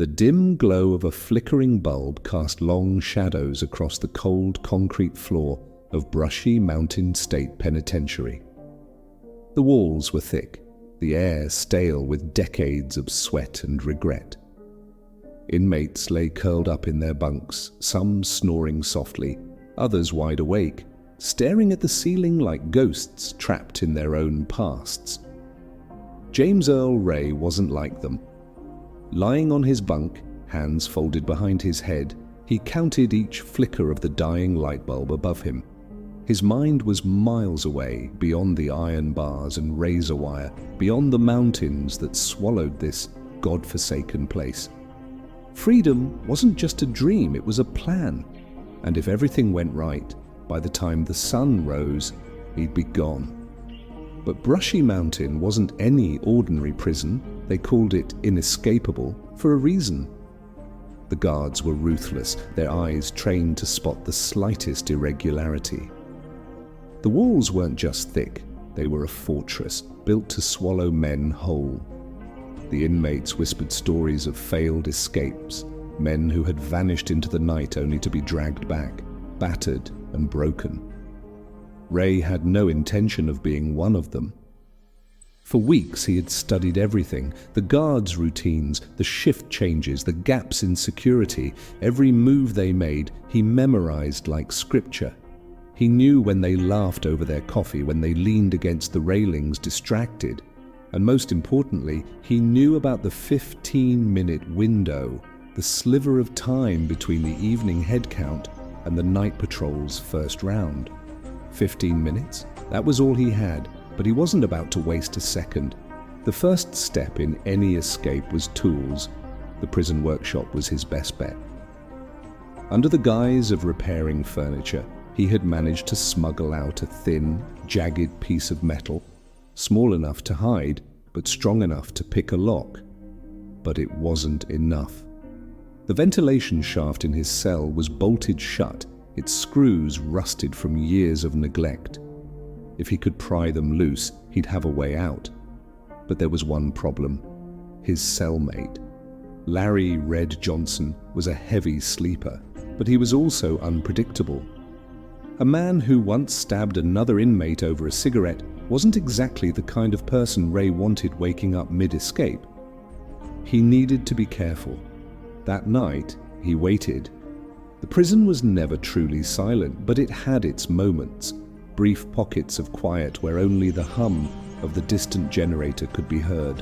The dim glow of a flickering bulb cast long shadows across the cold concrete floor of Brushy Mountain State Penitentiary. The walls were thick, the air stale with decades of sweat and regret. Inmates lay curled up in their bunks, some snoring softly, others wide awake, staring at the ceiling like ghosts trapped in their own pasts. James Earl Ray wasn't like them. Lying on his bunk, hands folded behind his head, he counted each flicker of the dying light bulb above him. His mind was miles away, beyond the iron bars and razor wire, beyond the mountains that swallowed this God-forsaken place. Freedom wasn't just a dream, it was a plan. And if everything went right, by the time the sun rose, he'd be gone. But Brushy Mountain wasn't any ordinary prison. They called it inescapable for a reason. The guards were ruthless, their eyes trained to spot the slightest irregularity. The walls weren't just thick, they were a fortress built to swallow men whole. The inmates whispered stories of failed escapes, men who had vanished into the night only to be dragged back, battered and broken. Ray had no intention of being one of them. For weeks he had studied everything, the guards' routines, the shift changes, the gaps in security. Every move they made, he memorized like scripture. He knew when they laughed over their coffee, when they leaned against the railings distracted. And most importantly, he knew about the 15-minute window, the sliver of time between the evening head count and the night patrol's first round. 15 minutes? That was all he had, but he wasn't about to waste a second. The first step in any escape was tools. The prison workshop was his best bet. Under the guise of repairing furniture, he had managed to smuggle out a thin, jagged piece of metal, small enough to hide, but strong enough to pick a lock. But it wasn't enough. The ventilation shaft in his cell was bolted shut, its screws rusted from years of neglect. If he could pry them loose, he'd have a way out. But there was one problem: his cellmate. Larry Red Johnson was a heavy sleeper, but he was also unpredictable. A man who once stabbed another inmate over a cigarette wasn't exactly the kind of person Ray wanted waking up mid-escape. He needed to be careful. That night, he waited. The prison was never truly silent, but it had its moments, brief pockets of quiet where only the hum of the distant generator could be heard.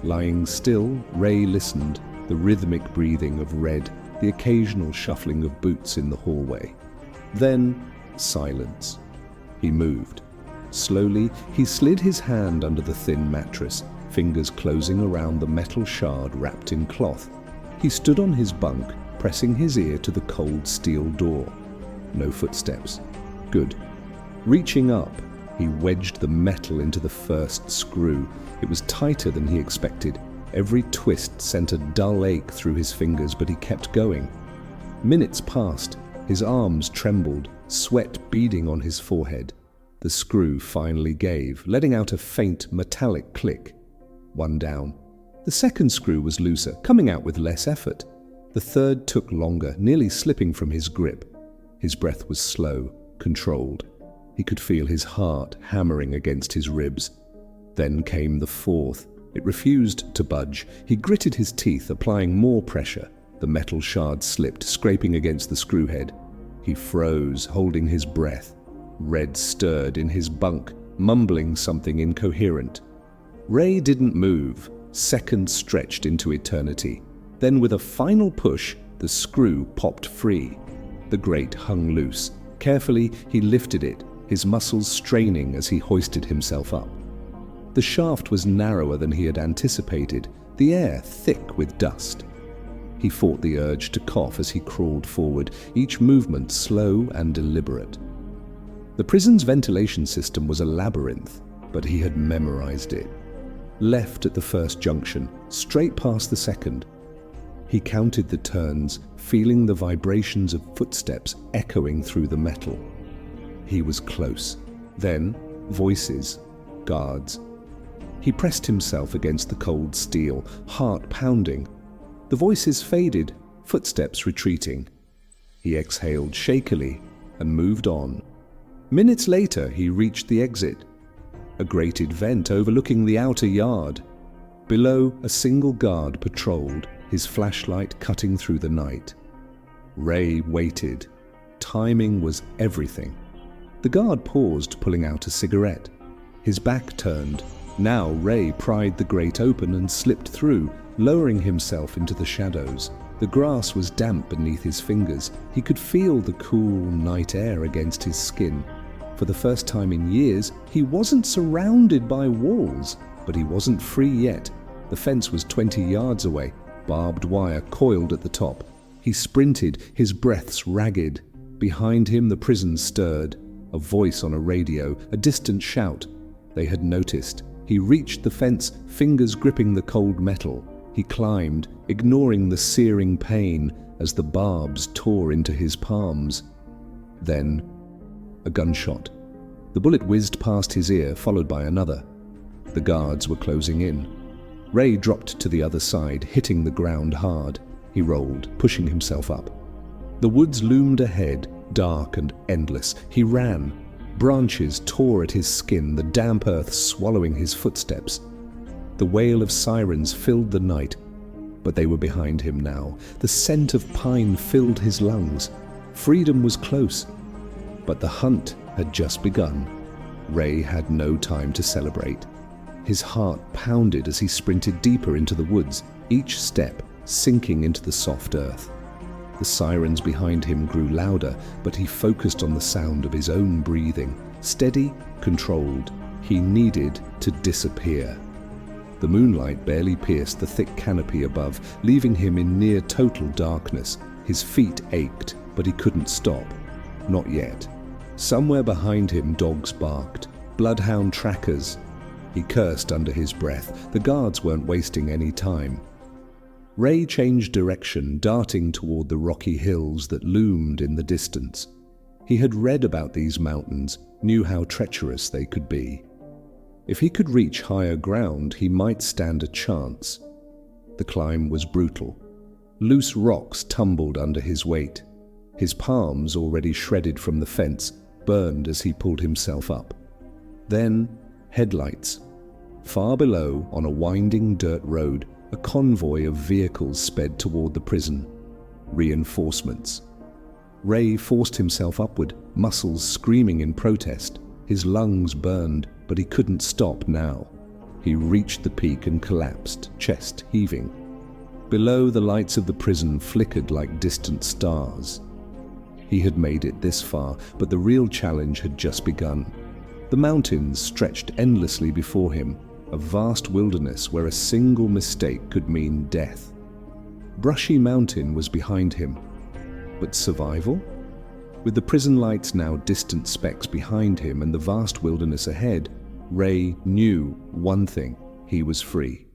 Lying still, Ray listened, the rhythmic breathing of Red, the occasional shuffling of boots in the hallway. Then, silence. He moved. Slowly, he slid his hand under the thin mattress, fingers closing around the metal shard wrapped in cloth. He stood on his bunk, pressing his ear to the cold steel door. No footsteps. Good. Reaching up, he wedged the metal into the first screw. It was tighter than he expected. Every twist sent a dull ache through his fingers, but he kept going. Minutes passed. His arms trembled, sweat beading on his forehead. The screw finally gave, letting out a faint metallic click. One down. The second screw was looser, coming out with less effort. The third took longer, nearly slipping from his grip. His breath was slow, controlled. He could feel his heart hammering against his ribs. Then came the fourth. It refused to budge. He gritted his teeth, applying more pressure. The metal shard slipped, scraping against the screw head. He froze, holding his breath. Red stirred in his bunk, mumbling something incoherent. Ray didn't move. Seconds stretched into eternity. Then with a final push, the screw popped free. The grate hung loose. Carefully, he lifted it, his muscles straining as he hoisted himself up. The shaft was narrower than he had anticipated, the air thick with dust. He fought the urge to cough as he crawled forward, each movement slow and deliberate. The prison's ventilation system was a labyrinth, but he had memorized it. Left at the first junction, straight past the second. He counted the turns, feeling the vibrations of footsteps echoing through the metal. He was close. Then, voices, guards. He pressed himself against the cold steel, heart pounding. The voices faded, footsteps retreating. He exhaled shakily and moved on. Minutes later, he reached the exit, a grated vent overlooking the outer yard. Below, a single guard patrolled, his flashlight cutting through the night. Ray waited. Timing was everything. The guard paused, pulling out a cigarette. His back turned. Now Ray pried the grate open and slipped through, lowering himself into the shadows. The grass was damp beneath his fingers. He could feel the cool night air against his skin. For the first time in years, he wasn't surrounded by walls, but he wasn't free yet. The fence was 20 yards away, barbed wire coiled at the top. He sprinted, his breaths ragged. Behind him, the prison stirred. A voice on a radio, a distant shout. They had noticed. He reached the fence, fingers gripping the cold metal. He climbed, ignoring the searing pain as the barbs tore into his palms. Then, a gunshot. The bullet whizzed past his ear, followed by another. The guards were closing in. Ray dropped to the other side, hitting the ground hard. He rolled, pushing himself up. The woods loomed ahead, dark and endless. He ran. Branches tore at his skin, the damp earth swallowing his footsteps. The wail of sirens filled the night, but they were behind him now. The scent of pine filled his lungs. Freedom was close, but the hunt had just begun. Ray had no time to celebrate. His heart pounded as he sprinted deeper into the woods, each step sinking into the soft earth. The sirens behind him grew louder, but he focused on the sound of his own breathing. Steady, controlled. He needed to disappear. The moonlight barely pierced the thick canopy above, leaving him in near total darkness. His feet ached, but he couldn't stop. Not yet. Somewhere behind him, dogs barked. Bloodhound trackers. He cursed under his breath. The guards weren't wasting any time. Ray changed direction, darting toward the rocky hills that loomed in the distance. He had read about these mountains, knew how treacherous they could be. If he could reach higher ground, he might stand a chance. The climb was brutal. Loose rocks tumbled under his weight. His palms, already shredded from the fence, burned as he pulled himself up. Then, headlights. Far below, on a winding dirt road, a convoy of vehicles sped toward the prison. Reinforcements. Ray forced himself upward, muscles screaming in protest. His lungs burned, but he couldn't stop now. He reached the peak and collapsed, chest heaving. Below, the lights of the prison flickered like distant stars. He had made it this far, but the real challenge had just begun. The mountains stretched endlessly before him, a vast wilderness where a single mistake could mean death. Brushy Mountain was behind him. But survival? With the prison lights now distant specks behind him and the vast wilderness ahead, Ray knew one thing: he was free.